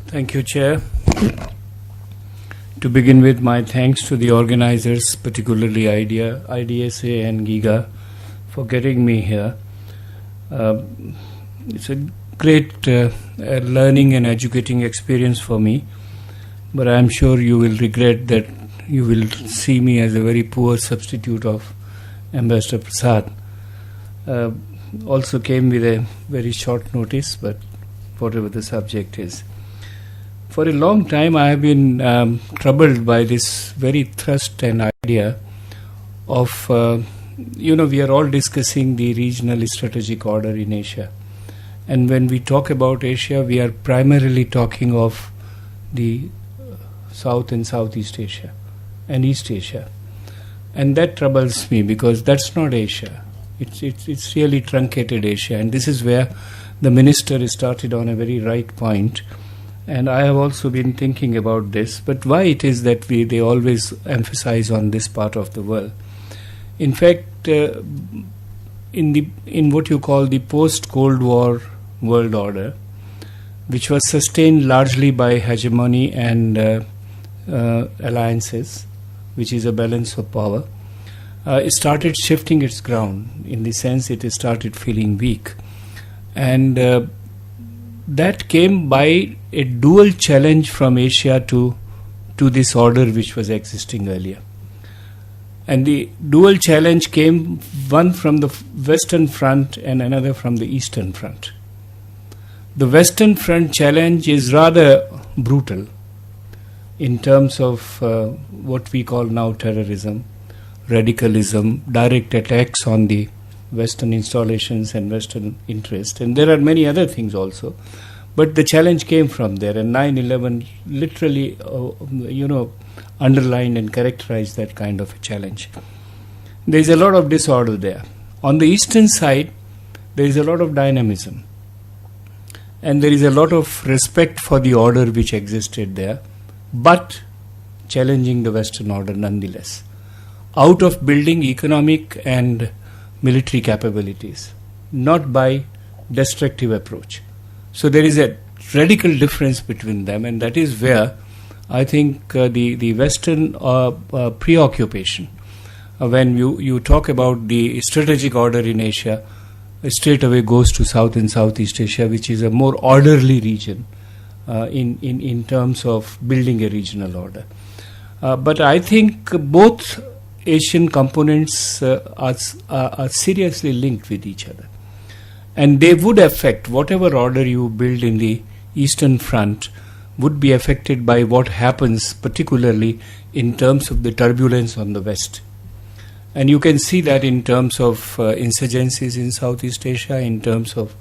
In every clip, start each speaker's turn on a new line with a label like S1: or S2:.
S1: Thank you, Chair. To begin with, my thanks to the organizers, particularly IDSA and GIGA, for getting me here. It's a great learning and educating experience for me, but I'm sure you will regret that you will see me as a very poor substitute of Ambassador Prasad. Also came with a very short notice, but whatever the subject is. For a long time I have been troubled by this very thrust and idea of, we are all discussing the regional strategic order in Asia. And when we talk about Asia, we are primarily talking of the South and Southeast Asia and East Asia. And that troubles me because that's not Asia. It's really truncated Asia. And this is where the minister started on a very right point. And I have also been thinking about this, but why it is that they always emphasize on this part of the world. In fact, in what you call the post-Cold War world order, which was sustained largely by hegemony and alliances, which is a balance of power, it started shifting its ground in the sense it started feeling weak. And that came by a dual challenge from Asia to this order which was existing earlier. And the dual challenge came, one from the Western Front and another from the Eastern Front. The Western Front challenge is rather brutal in terms of what we call now terrorism, radicalism, direct attacks on the Western installations and Western interest, and there are many other things also. But the challenge came from there, and 9/11 literally, underlined and characterized that kind of a challenge. There is a lot of disorder there. On the eastern side, there is a lot of dynamism, and there is a lot of respect for the order which existed there, but challenging the Western order nonetheless, out of building economic and military capabilities, not by destructive approach. So there is a radical difference between them, and that is where I think the Western preoccupation, when you talk about the strategic order in Asia, straight away goes to South and Southeast Asia, which is a more orderly region in terms of building a regional order. But I think both Asian components are seriously linked with each other, and they would affect whatever order you build in the Eastern Front would be affected by what happens, particularly in terms of the turbulence on the West. And you can see that in terms of insurgencies in Southeast Asia, in terms of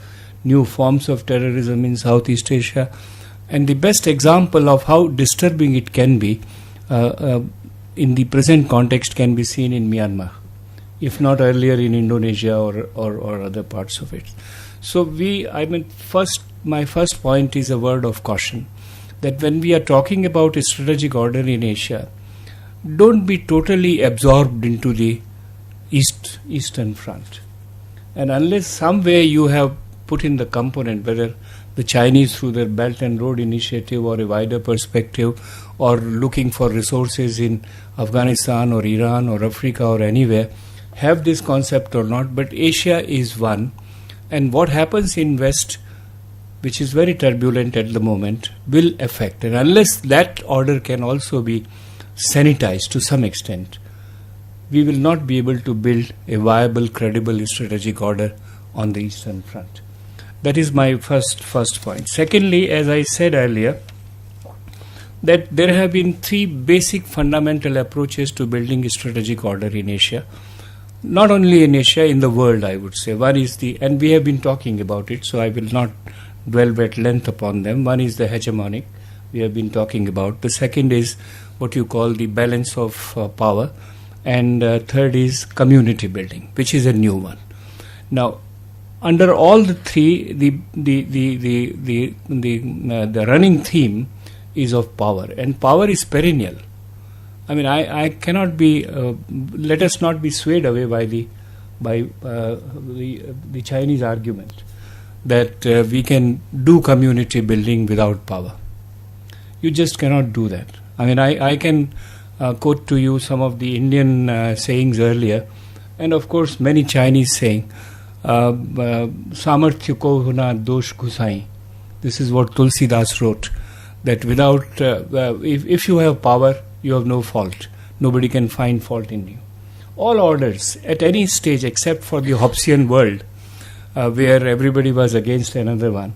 S1: new forms of terrorism in Southeast Asia, and the best example of how disturbing it can be in the present context can be seen in Myanmar, if not earlier in Indonesia or other parts of it. So my first point is a word of caution, that when we are talking about a strategic order in Asia, don't be totally absorbed into the Eastern Front. And unless some way you have put in the component, whether the Chinese through their Belt and Road Initiative or a wider perspective, or looking for resources in Afghanistan or Iran or Africa or anywhere, have this concept or not, but Asia is one. And what happens in West, which is very turbulent at the moment, will affect. And unless that order can also be sanitized to some extent, we will not be able to build a viable, credible strategic order on the Eastern Front. That is my first point. Secondly, as I said earlier, that there have been three basic fundamental approaches to building a strategic order in Asia. Not only in Asia, in the world, I would say. One is and we have been talking about it, so I will not dwell at length upon them. One is the hegemonic, we have been talking about. The second is what you call the balance of power. And third is community building, which is a new one. Now, under all the three, the running theme is of power, and power is perennial. I mean, I cannot be. Let us not be swayed away by the Chinese argument that we can do community building without power. You just cannot do that. I mean, I can quote to you some of the Indian sayings earlier, and of course many Chinese saying, Samarthya ko huna dosh ghusai. This is what Tulsidas wrote, that without, if you have power, you have no fault. Nobody can find fault in you. All orders at any stage except for the Hobbesian world, where everybody was against another one,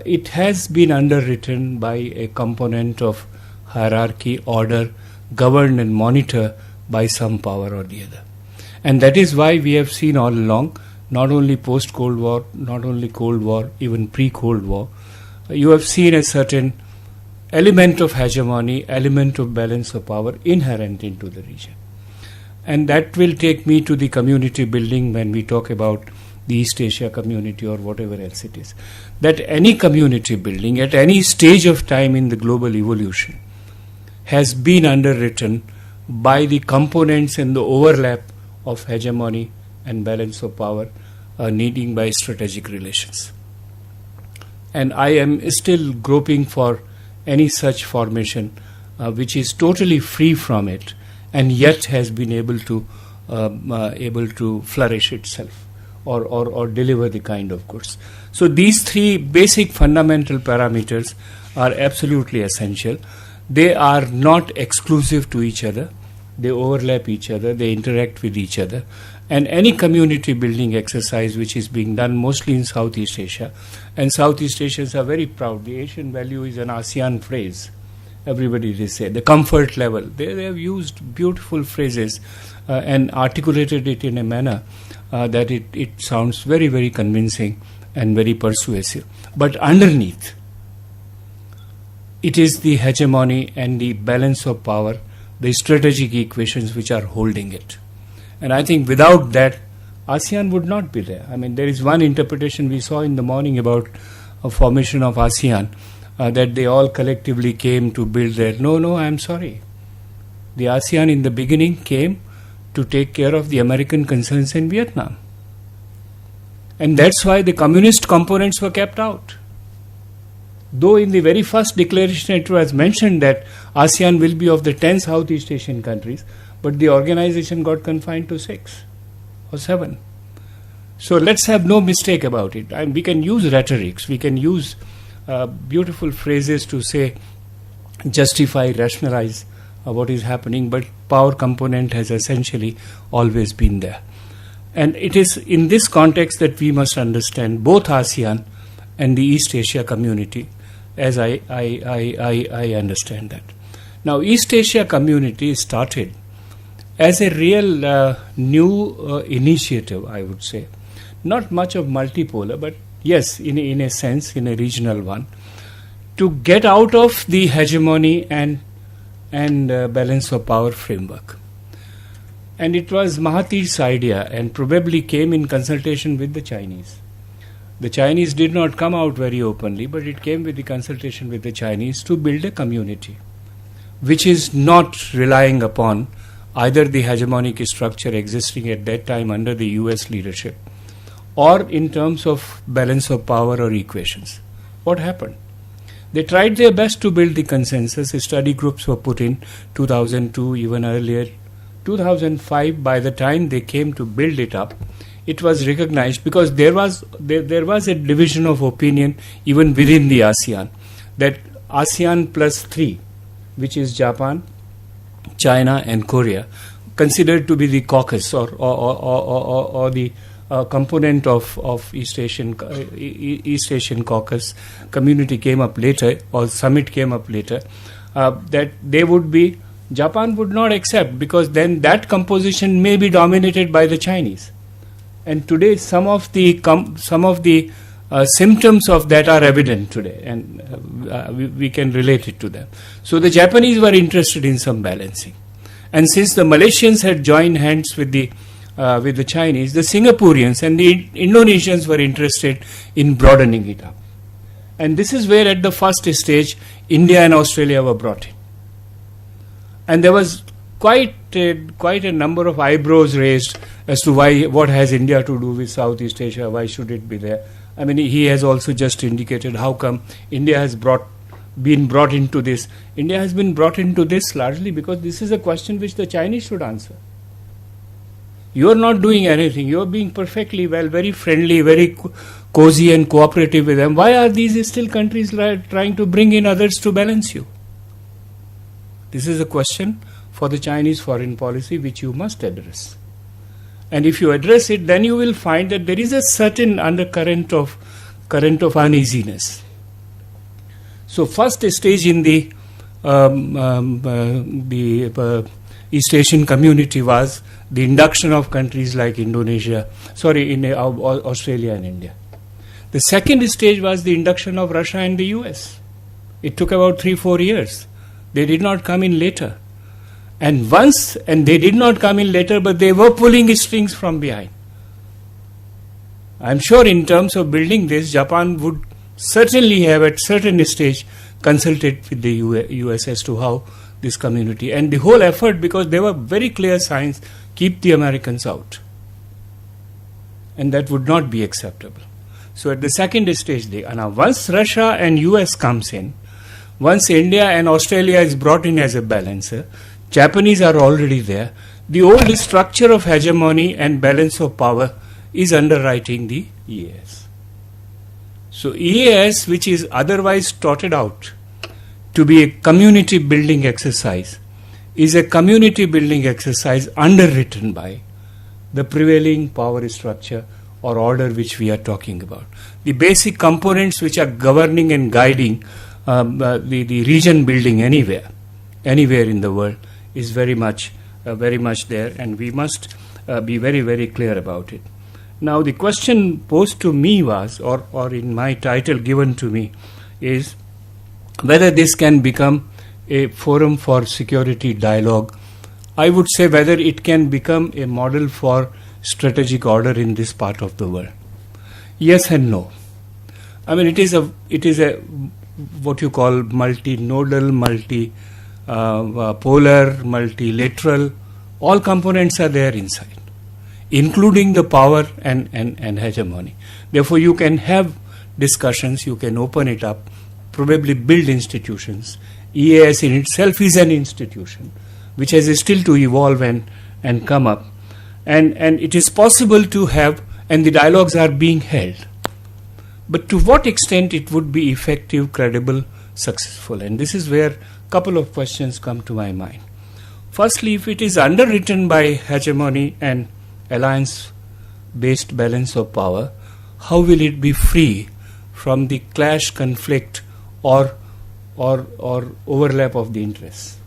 S1: it has been underwritten by a component of hierarchy, order, governed and monitored by some power or the other. And that is why we have seen all along, not only post-Cold War, not only Cold War, even pre-Cold War, you have seen a certain element of hegemony, element of balance of power inherent into the region. And that will take me to the community building when we talk about the East Asia community or whatever else it is. That any community building at any stage of time in the global evolution has been underwritten by the components and the overlap of hegemony and balance of power needing by strategic relations. And I am still groping for any such formation which is totally free from it and yet has been able to flourish itself or deliver the kind of goods. So these three basic fundamental parameters are absolutely essential. They are not exclusive to each other. They overlap each other, they interact with each other. And any community building exercise which is being done mostly in Southeast Asia, and Southeast Asians are very proud. The Asian value is an ASEAN phrase. Everybody they say. The comfort level. They have used beautiful phrases and articulated it in a manner that it sounds very, very convincing and very persuasive. But underneath, it is the hegemony and the balance of power, the strategic equations which are holding it. And I think without that, ASEAN would not be there. I mean, there is one interpretation we saw in the morning about a formation of ASEAN, that they all collectively came to build their... No, I am sorry. The ASEAN in the beginning came to take care of the American concerns in Vietnam. And that's why the communist components were kept out. Though in the very first declaration it was mentioned that ASEAN will be of the 10 Southeast Asian countries, but the organization got confined to 6 or 7. So let's have no mistake about it. And we can use rhetorics, we can use beautiful phrases to say, justify, rationalize what is happening, but power component has essentially always been there. And it is in this context that we must understand both ASEAN and the East Asia community, as I understand that. Now, East Asia community started as a real new initiative, I would say. Not much of multipolar, but yes, in a sense, in a regional one, to get out of the hegemony and balance of power framework. And it was Mahathir's idea and probably came in consultation with the Chinese. The Chinese did not come out very openly, but it came with the consultation with the Chinese to build a community which is not relying upon either the hegemonic structure existing at that time under the US leadership or in terms of balance of power or equations. What happened? They tried their best to build the consensus. Study groups were put in 2002, even earlier. 2005, by the time they came to build it up, it was recognized because there was a division of opinion even within the ASEAN, that ASEAN plus 3, which is Japan, China and Korea, considered to be the caucus or the component of East Asian caucus community came up later, or summit came up later, that they would be, Japan would not accept, because then that composition may be dominated by the Chinese. And today some of the symptoms of that are evident today, and we can relate it to them. So the Japanese were interested in some balancing, and since the Malaysians had joined hands with the Chinese, the Singaporeans and the Indonesians were interested in broadening it up. And this is where at the first stage India and Australia were brought in. And there was quite a number of eyebrows raised as to what has India to do with Southeast Asia, why should it be there? I mean, he has also just indicated how come India has brought been brought into this. India has been brought into this largely because this is a question which the Chinese should answer. You are not doing anything. You are being perfectly well, very friendly, very cozy and cooperative with them. Why are these still countries trying to bring in others to balance you? This is a question for the Chinese foreign policy which you must address. And if you address it, then you will find that there is a certain undercurrent of uneasiness. So first stage in the East Asian community was the induction of countries like Australia and India. The second stage was the induction of Russia and the US. It took about 3-4 years. They did not come in later. And they did not come in later, but they were pulling strings from behind. I'm sure in terms of building this, Japan would certainly have at certain stage consulted with the US as to how this community, and the whole effort, because there were very clear signs, keep the Americans out. And that would not be acceptable. So at the second stage, now once Russia and US comes in, once India and Australia is brought in as a balancer, Japanese are already there. The old structure of hegemony and balance of power is underwriting the EAS. So EAS, which is otherwise trotted out to be a community building exercise, is a community building exercise underwritten by the prevailing power structure or order which we are talking about. The basic components which are governing and guiding the region building anywhere in the world is very much there, and we must be very, very clear about it. Now the question posed to me was, or in my title given to me, is whether this can become a forum for security dialogue. I would say whether it can become a model for strategic order in this part of the world. Yes and no. I mean, it is a what you call multinodal, polar, multilateral. All components are there inside, including the power and hegemony. Therefore, you can have discussions, you can open it up, probably build institutions. EAS in itself is an institution which has still to evolve and come up. And it is possible to have, and the dialogues are being held. But to what extent it would be effective, credible, successful? And this is where a couple of questions come to my mind. Firstly, if it is underwritten by hegemony and alliance-based balance of power, how will it be free from the clash, conflict, or overlap of the interests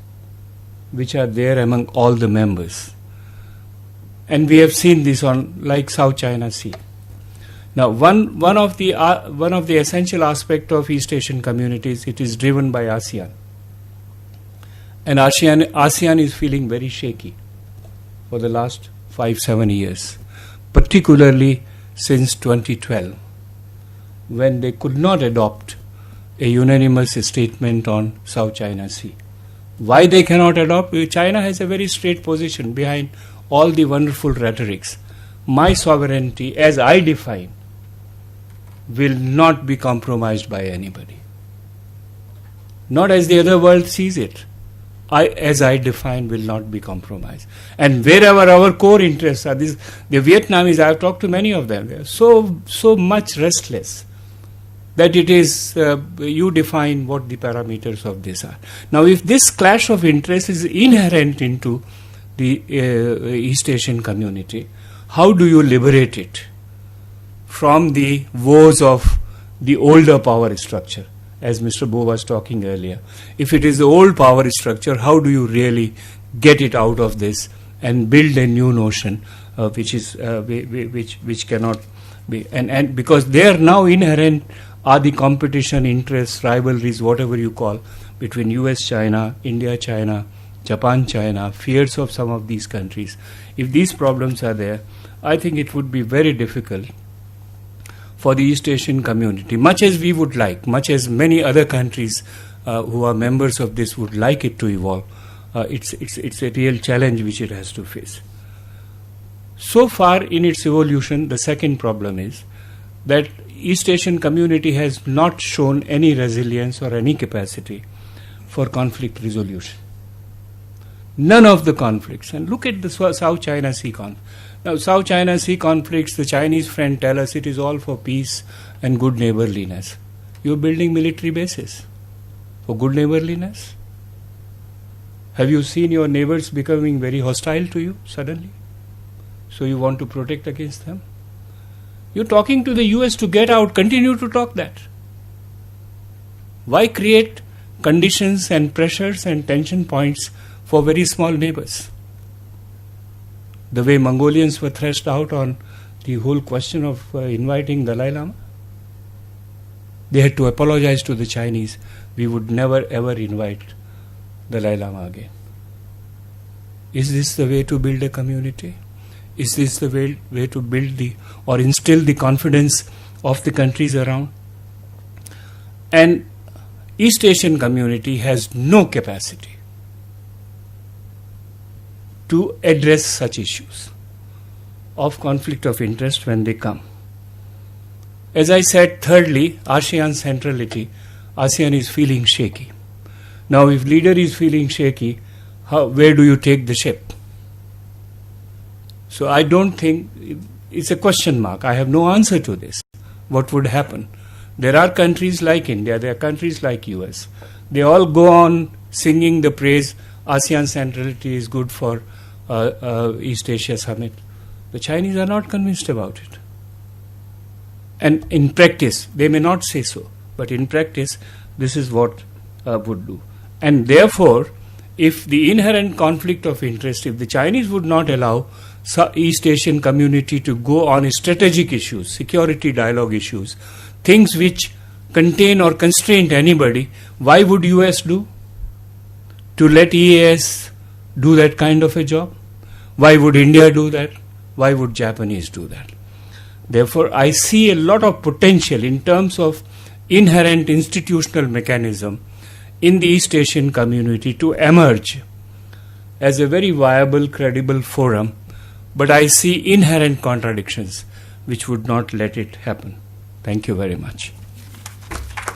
S1: which are there among all the members? And we have seen this on like South China Sea. Now, one of the essential aspect of East Asian communities, it is driven by ASEAN. And ASEAN is feeling very shaky for the last 5-7 years, particularly since 2012, when they could not adopt a unanimous statement on South China Sea. Why they cannot adopt? China has a very straight position behind all the wonderful rhetorics. My sovereignty, as I define, will not be compromised by anybody. Not as the other world sees it. As I define, will not be compromised. And wherever our core interests are, the Vietnamese, I have talked to many of them, they are so much restless that it is, you define what the parameters of this are. Now, if this clash of interests is inherent into the East Asian community, how do you liberate it from the woes of the older power structure, as Mr. Bo was talking earlier? If it is the old power structure, how do you really get it out of this and build a new notion which cannot be, and because there now inherent are the competition, interests, rivalries, whatever you call, between US-China, India-China, Japan-China, fears of some of these countries. If these problems are there, I think it would be very difficult for the East Asian community, much as we would like, much as many other countries who are members of this would like it to evolve. It's a real challenge which it has to face. So far in its evolution, the second problem is that East Asian community has not shown any resilience or any capacity for conflict resolution. None of the conflicts. And look at the South China Sea conflict. Now, South China Sea conflicts, the Chinese friend tell us it is all for peace and good neighborliness. You're building military bases for good neighborliness? Have you seen your neighbors becoming very hostile to you suddenly? So you want to protect against them? You're talking to the US to get out, continue to talk that. Why create conditions and pressures and tension points for very small neighbors? The way Mongolians were thrashed out on the whole question of inviting Dalai Lama. They had to apologize to the Chinese. We would never ever invite Dalai Lama again. Is this the way to build a community? Is this the way to build or instill the confidence of the countries around? And East Asian community has no capacity to address such issues of conflict of interest when they come. As I said, thirdly, ASEAN centrality. ASEAN is feeling shaky. Now, if leader is feeling shaky, where do you take the ship? So I don't think, it's a question mark. I have no answer to this. What would happen? There are countries like India, there are countries like US. They all go on singing the praise, ASEAN centrality is good for East Asia Summit. The Chinese are not convinced about it. And in practice, they may not say so, but in practice, this is what would do. And therefore, if the inherent conflict of interest, if the Chinese would not allow East Asian community to go on strategic issues, security dialogue issues, things which contain or constrain anybody, why would US do? To let EAS do that kind of a job? Why would India do that? Why would Japanese do that? Therefore, I see a lot of potential in terms of inherent institutional mechanism in the East Asian community to emerge as a very viable, credible forum, but I see inherent contradictions which would not let it happen. Thank you very much.